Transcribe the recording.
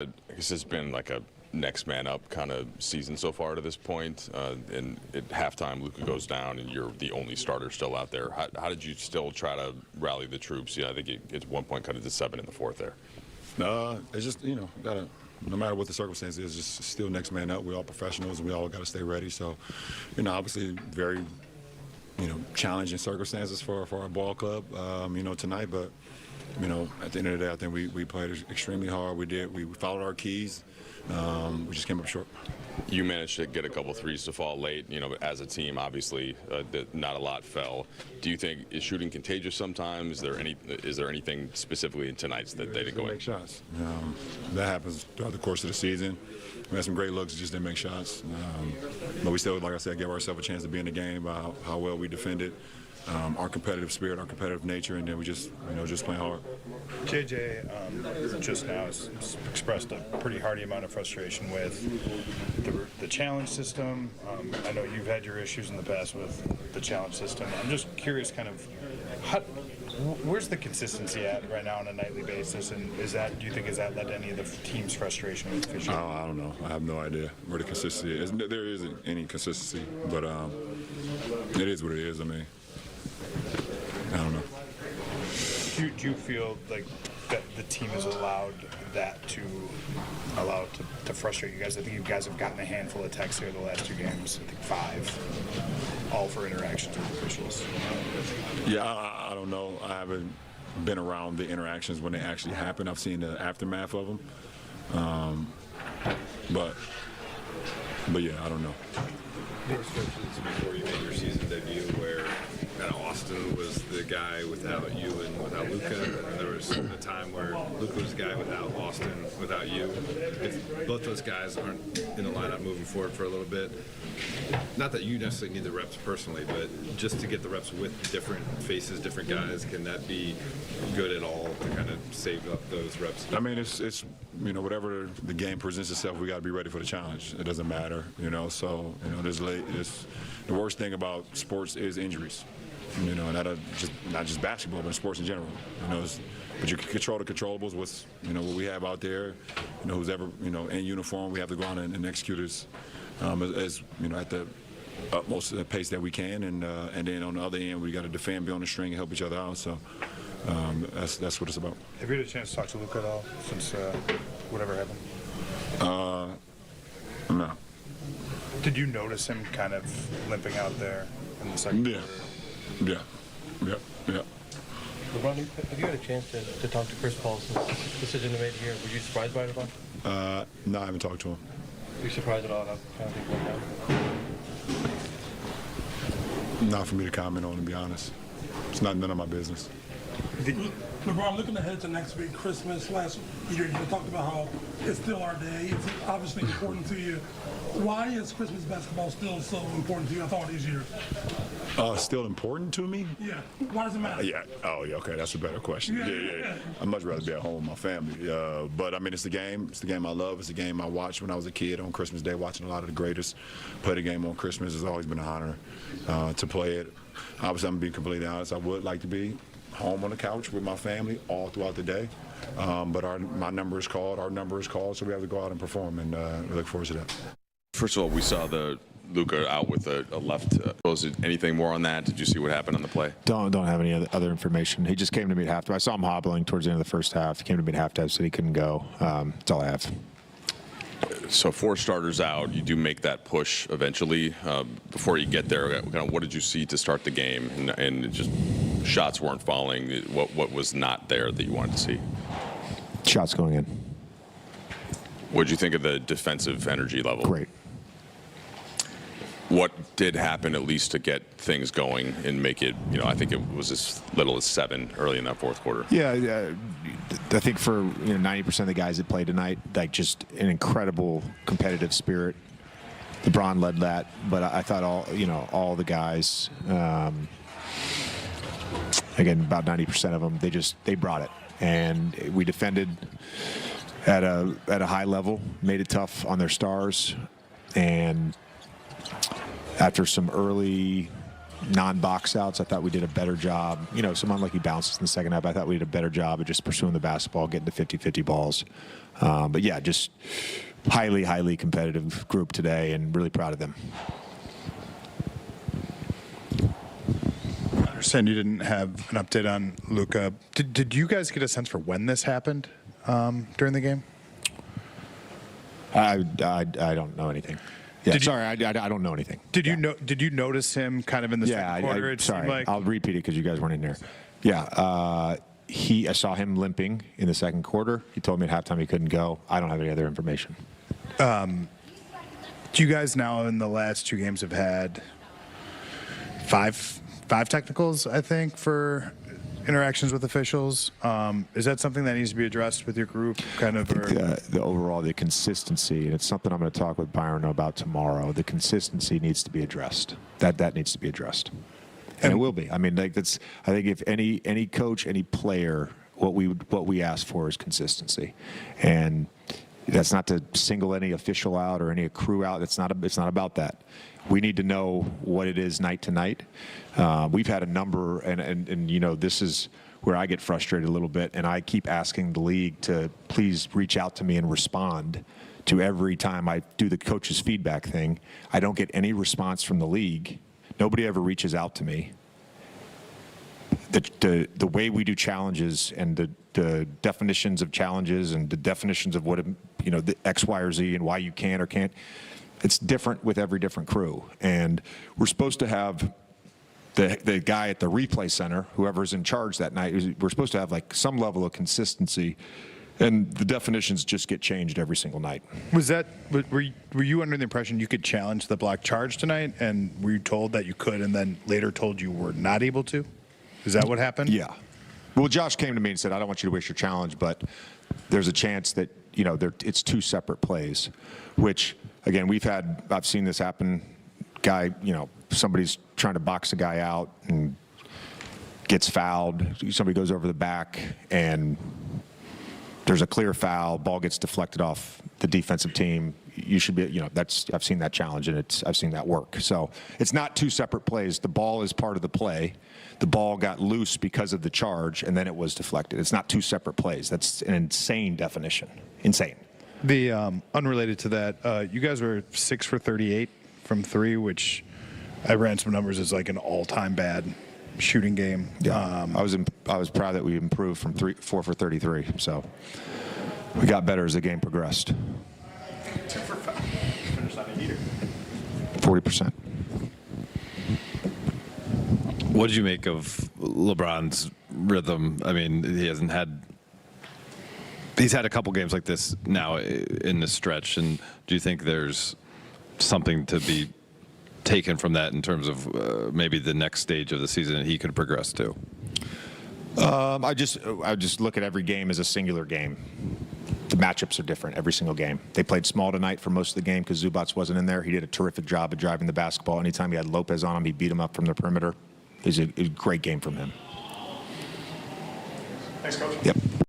I guess it's been like a next man up kind of season so far to this point. And at halftime, Luka goes down, and you're the only starter still out there. How did you still try to rally the troops? Yeah, I think it at one point cut into 7 in the fourth there. It's just, no matter what the circumstance is, just still next man up. We're all professionals, and we all got to stay ready. So, obviously very, challenging circumstances for our ball club, tonight. But, at the end of the day, I think we played extremely hard. We followed our keys. We just came up short. You managed to get a couple threes to fall late. But as a team, obviously, not a lot fell. Do you think is shooting contagious sometimes? Is there anything specifically in tonight's that they didn't go in? Make shots. That happens throughout the course of the season. We had some great looks, just didn't make shots. But we still, like I said, gave ourselves a chance to be in the game by how well we defended. Our competitive spirit, our competitive nature, and then we just playing hard. JJ just now has expressed a pretty hearty amount of frustration with the challenge system. I know you've had your issues in the past with the challenge system. I'm just curious, where's the consistency at right now on a nightly basis, and do you think has that led to any of the team's frustration with officiating? I don't know. I have no idea where the consistency is. There isn't any consistency, but it is what it is. I don't know. Do you feel like that the team has allowed to frustrate you guys? I think you guys have gotten a handful of texts here the last 2 games. I think 5, all for interactions with officials. Yeah, I don't know. I haven't been around the interactions when they actually happen. I've seen the aftermath of them. But yeah, I don't know. Restrictions before you made your season debut where Austin was the guy without you and without Luka, and there was a time where Luka was the guy without Austin, without you. If both those guys aren't in the lineup moving forward for a little bit, not that you necessarily need the reps personally, but just to get the reps with different faces, different guys, can that be good at all to kind of save up those reps? It's whatever the game presents itself, we got to be ready for the challenge. It doesn't matter, So the worst thing about sports is injuries. And not just basketball, but sports in general. But you can control the controllables. What we have out there. Who's ever in uniform, we have to go on and execute as at the utmost pace that we can. And then on the other end, we got to defend, be on the string, and help each other out. So that's what it's about. Have you had a chance to talk to Luka at all since whatever happened? No. Did you notice him kind of limping out there in the second quarter? Yeah. LeBron, have you had a chance to talk to Chris Paul since the decision they made here? Were you surprised by it at all? No, I haven't talked to him. Were you surprised at all how things went down? Not for me to comment on, to be honest. It's none of my business. LeBron, looking ahead to next week, Christmas, last year, you talked about how it's still our day. It's obviously important to you. Why is Christmas basketball still so important to you after all these years? Still important to me? Yeah. Why does it matter? Yeah. Oh, yeah. Okay, that's a better question. Yeah. I'd much rather be at home with my family. But it's the game. It's the game I love. It's the game I watched when I was a kid on Christmas Day, watching a lot of the greatest play the game on Christmas. It's always been an honor to play it. Obviously, I'm going to be completely honest. I would like to be home on the couch with my family all throughout the day. But my number is called, our number is called, so we have to go out and perform, and we look forward to that. First of all, we saw the Luka out with a left. Was it anything more on that? Did you see what happened on the play? Don't have any other information. He just came to me at halftime. I saw him hobbling towards the end of the first half. He came to me at halftime, said he couldn't go. That's all I have. So 4 starters out. You do make that push eventually. Before you get there, kind of what did you see to start the game? And just shots weren't falling. What was not there that you wanted to see? Shots going in. What did you think of the defensive energy level? Great. What did happen at least to get things going and make it, I think it was as little as 7 early in that fourth quarter. Yeah, I think for 90% of the guys that played tonight, like just an incredible competitive spirit. LeBron led that, but I thought all the guys, again, about 90% of them, they brought it. And we defended at a high level, made it tough on their stars, and after some early non-box outs, I thought we did a better job. You know, some unlucky bounces in the second half. I thought we did a better job of just pursuing the basketball, getting to 50-50 balls. But yeah, just highly, highly competitive group today, and really proud of them. I understand you didn't have an update on Luka. Did you guys get a sense for when this happened during the game? I don't know anything. Yeah, I don't know anything. Did you notice him kind of in the second quarter? Sorry, I'll repeat it because you guys weren't in there. Yeah, I saw him limping in the second quarter. He told me at halftime he couldn't go. I don't have any other information. You guys now in the last 2 games have had five technicals, I think, for interactions with officials. Is that something that needs to be addressed with your group? The overall, the consistency, and it's something I'm going to talk with Byron about tomorrow. The consistency needs to be addressed. That needs to be addressed, and it will be. I mean, like that's. I think if any coach, any player, what we ask for is consistency, and that's not to single any official out or any crew out. It's not about that. We need to know what it is night to night. We've had a number, and you know, this is where I get frustrated a little bit, and I keep asking the league to please reach out to me and respond to every time I do the coach's feedback thing. I don't get any response from the league. Nobody ever reaches out to me. The way we do challenges and the definitions of challenges and the definitions of what, you know, the X, Y, or Z and why you can or can't, it's different with every different crew. And we're supposed to have the guy at the replay center, whoever's in charge that night, we're supposed to have like some level of consistency, and the definitions just get changed every single night. Were you under the impression you could challenge the block charge tonight, and were you told that you could and then later told you were not able to? Is that what happened? Yeah. Well, Josh came to me and said, I don't want you to waste your challenge, but there's a chance that, you know, it's 2 separate plays, which, again, I've seen this happen. Guy, you know, somebody's trying to box a guy out and gets fouled. Somebody goes over the back and there's a clear foul. Ball gets deflected off the defensive team. You should be, you know, I've seen that challenge and I've seen that work. So it's not 2 separate plays. The ball is part of the play. The ball got loose because of the charge, and then it was deflected. It's not 2 separate plays. That's an insane definition. Insane. The unrelated to that, you guys were 6 for 38 from 3, which I ran some numbers as like an all-time bad shooting game. Yeah, I was proud that we improved from 4 for 33. So we got better as the game progressed. 2 for 5. Finished on a heater. 40%. What did you make of LeBron's rhythm? I mean, he's had a couple games like this now in the stretch, and do you think there's something to be taken from that in terms of maybe the next stage of the season that he could progress to? I just look at every game as a singular game. The matchups are different every single game. They played small tonight for most of the game because Zubats wasn't in there. He did a terrific job of driving the basketball. Anytime he had Lopez on him, he beat him up from the perimeter. It was a great game from him. Thanks, Coach. Yep.